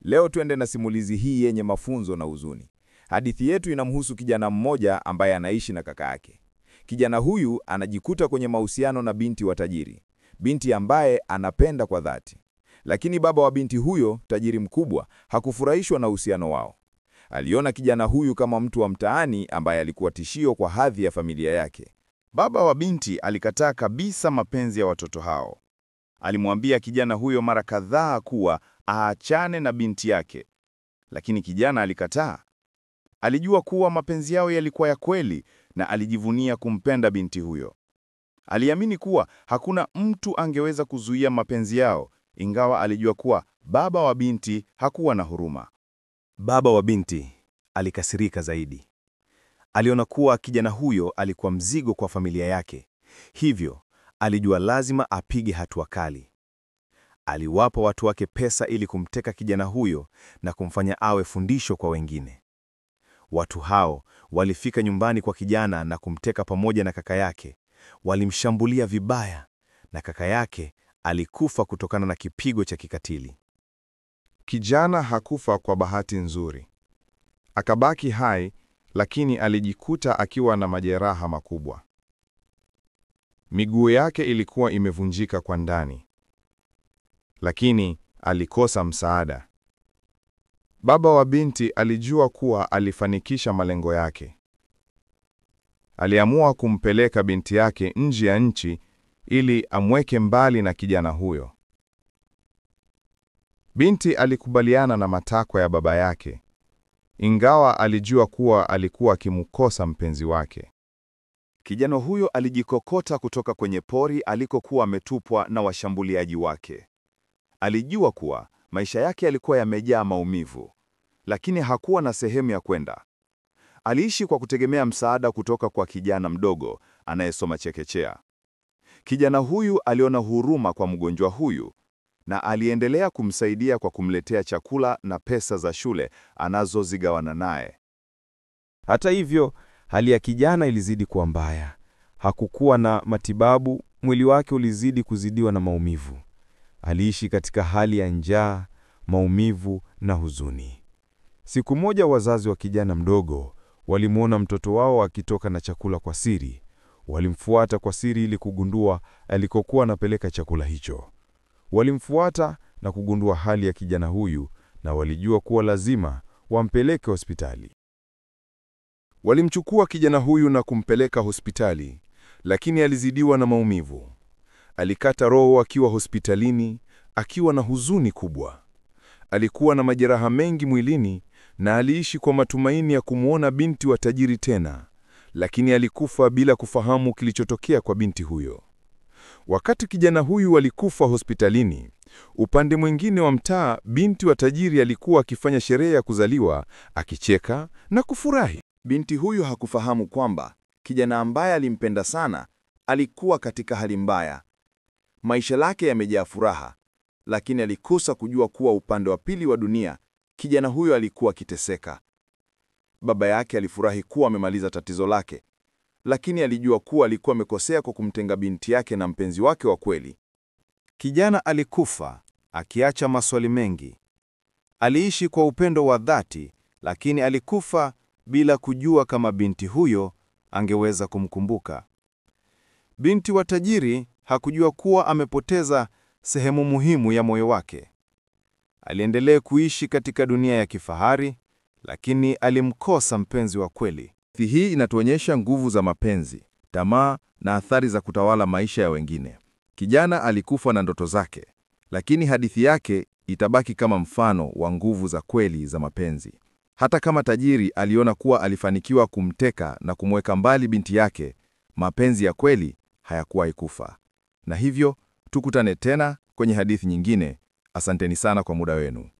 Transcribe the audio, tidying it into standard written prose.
Leo tuende na simulizi hii yenye mafunzo na huzuni. Hadithi yetu inamhusu kijana mmoja ambaye anaishi na kaka yake. Kijana huyu anajikuta kwenye mahusiano na binti wa tajiri, binti ambaye anapenda kwa dhati. Lakini baba wa binti huyo, tajiri mkubwa, hakufurahishwa na uhusiano wao. Aliona kijana huyu kama mtu wa mtaani ambaye alikuwa tishio kwa hadhi ya familia yake. Baba wa binti alikataa kabisa mapenzi ya watoto hao. Alimwambia kijana huyo mara kadhaa kuwa aachane na binti yake, lakini kijana alikataa. Alijua kuwa mapenzi yao yalikuwa ya kweli na alijivunia kumpenda binti huyo. Aliamini kuwa hakuna mtu angeweza kuzuia mapenzi yao, ingawa alijua kuwa baba wa binti hakuwa na huruma. Baba wa binti alikasirika zaidi. Aliona kuwa kijana huyo alikuwa mzigo kwa familia yake. Hivyo, alijua lazima apige hatua kali. Aliwapa watu wake pesa ili kumteka kijana huyo na kumfanya awe fundisho kwa wengine. Watu hao walifika nyumbani kwa kijana na kumteka pamoja na kaka yake. Walimshambulia vibaya na kaka yake alikufa kutokana na kipigo cha kikatili. Kijana hakufa kwa bahati nzuri. Akabaki hai, lakini alijikuta akiwa na majeraha makubwa. Miguu yake ilikuwa imevunjika kwa ndani, lakini alikosa msaada. Baba wa binti alijua kuwa alifanikisha malengo yake. Aliamua kumpeleka binti yake nje ya nchi ili amweke mbali na kijana huyo. Binti alikubaliana na matakwa ya baba yake, ingawa alijua kuwa alikuwa akimkosa mpenzi wake. Kijana huyo alijikokota kutoka kwenye pori alikokuwa ametupwa na washambuliaji wake. Alijua kuwa maisha yake yalikuwa yamejaa maumivu, lakini hakuwa na sehemu ya kwenda. Aliishi kwa kutegemea msaada kutoka kwa kijana mdogo anayesoma chekechea. Kijana huyu aliona huruma kwa mgonjwa huyu na aliendelea kumsaidia kwa kumletea chakula na pesa za shule anazozigawana naye. Hata hivyo, hali ya kijana ilizidi kuwa mbaya. Hakukuwa na matibabu, mwili wake ulizidi kuzidiwa na maumivu. Aliishi katika hali ya njaa, maumivu na huzuni. Siku moja wazazi wa kijana mdogo walimuona mtoto wao akitoka na chakula kwa siri. Walimfuata kwa siri ili kugundua alikokuwa anapeleka chakula hicho. Walimfuata na kugundua hali ya kijana huyu na walijua kuwa lazima wampeleke hospitali. Walimchukua kijana huyu na kumpeleka hospitali, lakini alizidiwa na maumivu. Alikata roho akiwa hospitalini, akiwa na huzuni kubwa. Alikuwa na majeraha mengi mwilini na aliishi kwa matumaini ya kumwona binti wa tajiri tena, lakini alikufa bila kufahamu kilichotokea kwa binti huyo. Wakati kijana huyu alikufa hospitalini, upande mwingine wa mtaa, binti wa tajiri alikuwa akifanya sherehe ya kuzaliwa, akicheka na kufurahi. Binti huyu hakufahamu kwamba kijana ambaye alimpenda sana alikuwa katika hali mbaya. Maisha yake yamejaa furaha, lakini alikosa kujua kuwa upande wa pili wa dunia, kijana huyo alikuwa akiteseka. Baba yake alifurahi kuwa amemaliza tatizo lake, lakini alijua kuwa alikuwa amekosea kwa kumtenga binti yake na mpenzi wake wa kweli. Kijana alikufa, akiacha maswali mengi. Aliishi kwa upendo wa dhati, lakini alikufa bila kujua kama binti huyo angeweza kumkumbuka. Binti wa tajiri hakujua kuwa amepoteza sehemu muhimu ya moyo wake. Aliendelea kuishi katika dunia ya kifahari, lakini alimkosa mpenzi wa kweli. Hii inatuonyesha nguvu za mapenzi, tamaa na athari za kutawala maisha ya wengine. Kijana alikufa na ndoto zake, lakini hadithi yake itabaki kama mfano wa nguvu za kweli za mapenzi. Hata kama tajiri aliona kuwa alifanikiwa kumteka na kumweka mbali binti yake, mapenzi ya kweli hayakuwahi kufa. Na hivyo, tukutane tena kwenye hadithi nyingine. Asanteni sana kwa muda wenu.